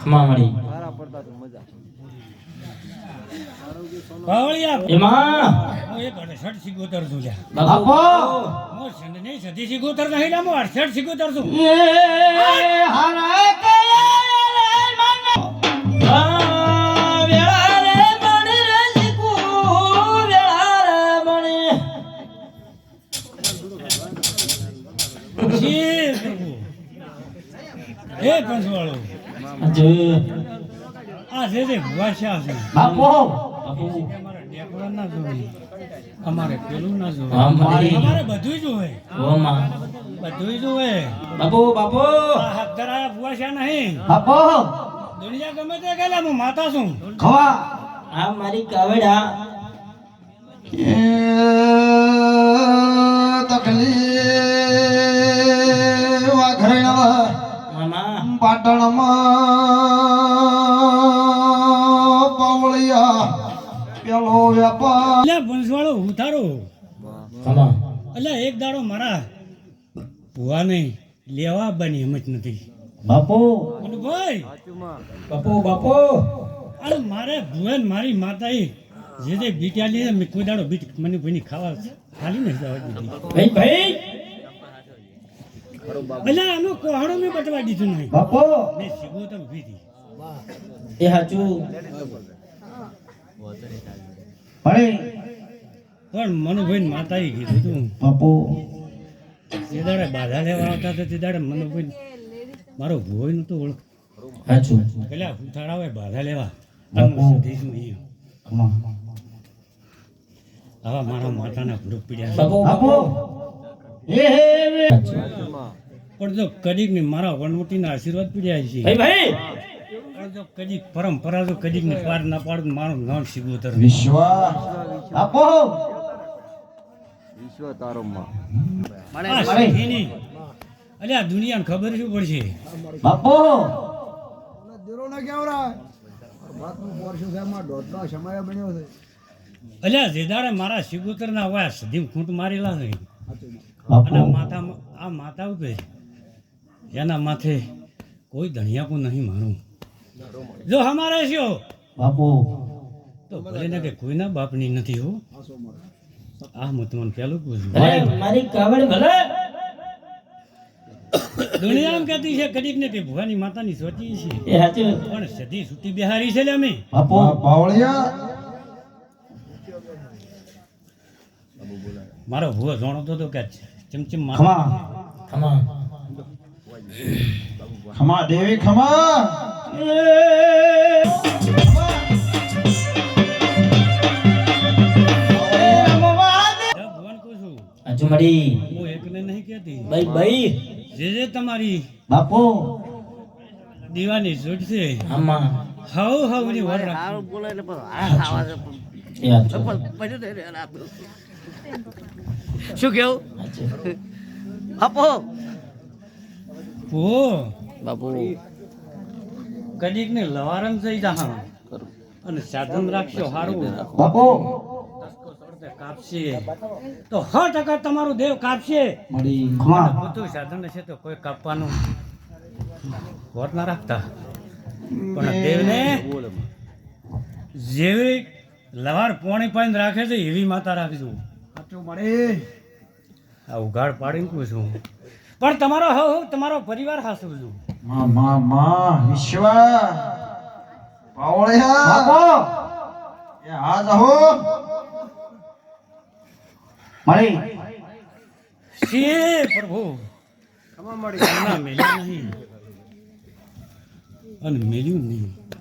ખમા મળી મારા પડતા તો મજા પાવળિયા એમાં હું એક 68 સિગોતર છું લ્યા બાપો હું સંડ નહીં સધી સિગોતર નહીં લા હું 68 સિગોતર છું એ હારા કે જી પ્રભુ હે પંચવાળો આ જે ભુવાશા છે બાપો અમારે ડેકોરા ના જોવે અમારે પેલું ના જોવે અમારે બધું જોવે ઓમાં બધું જોવે બાપો બાપો આ હાથ ધરાયા ભુવાશા નહીં બાપો દુનિયા ગમે તે ગયેલા હું માતા છું ખવા આ મારી કાવડા તકલી વાઘરેણા મામા પાટણમાં પાવળિયા પેલો વેપાર એટલે પંચવાળો ઉતારો ખમા એટલે એક દાડો મારા ભુવા નહીં લેવા આવવાની હિંમત નથી બાપો અને ભાઈ બાપો બાપો અરે મારે ભુવન મારી માતાએ જે જે બીટ્યા લીધા મેં કોઈ દાડો બીટ મને ભાઈની ખાવા ખાલી નહીં જવા દીધી ભાઈ ભાઈ એટલે આનો કોહાડો મેં બટવા દીધું નહીં બાપો મેં સીગો તો ઊભી હતી એ હાચું ભાઈ પણ મનુભાઈ માતાએ કીધું તું બાપો તે દાડે બાધા લેવા આવતા હતા તે દાડે મનુભાઈ મારો ભોય નતો ઓળખ હાચું પેલા ઉથાડા હોય બાધા લેવા બાપુ. ખમા આવા મારા માતાના ગ્રુપ પીડ્યા બાપો બાપો એ હે પણ જો કદીક ને મારા વનવટીના આશીર્વાદ પીડ્યા છે ભાઈ ભાઈ પણ જો કદીક પરંપરા જો કદીક ને પાર ના પાડું મારું નામ સિગોતર વિશ્વ બાપો વિશ્વ તારોમાં આ સીધીની. અરે આ દુનિયાને ખબર શું પડશે બાપો દેરો ના કેવરા વાતનું વર્ષ છે માં દોઢનો સમય બન્યો છે અલ્યા જે દાડે મારા સિગોતર ના હોય સધી ખૂંટ મારેલા છે બાપો અને માથા આ માતા ઉપર એના માથે કોઈ ધણિયાકું નહીં મારું જો હમારે છો બાપો તો ભલે ને કે કોઈના બાપની નથી હો આ હું તમને પેલું પૂછું અરે મારી કાવડ ભલે દુનિયામાં કહેતી છે કદીક ને તે ભુવાની માતાની સોચી છે એ હાચું પણ સધી સુતી બિહારી છે લે અમે બાપો પાવળિયા મારો ભુવો જાણતો તો કે ચમચમ ખમા ખમા ખમા દેવી ખમા ભગવાન કહું છું હાચું મળી હું એકને નહીં કહેતી ભાઈ ભાઈ જે તમારી બાપો દીવાની જોડ છે આમાં હાવ ની વર રાખ એ હાચું શું કેવું હાચું આપો ઓ બાપુ કદીક ને લવારમ થઈ જા અને સાધન રાખશો હારું બાપો કાપશે તો 100% તમારું દેવ કાપશે મળી ખમા બધું સાધન હશે તો કોઈ કાપવાનું વોટ ના રાખતા પણ દેવને જેવી લવાર પોણી પાણી રાખે છે એવી માતા રાખજો સાચું મળે આ ઉઘાડ પાડીને પૂછું પણ તમારો પરિવાર હાસું છું માં વિશ્વ પાવળિયા બાપો એ આ જાહો મળી શી પ્રભુ ના મેલ્યું નહીં અને મેલ્યું નહીં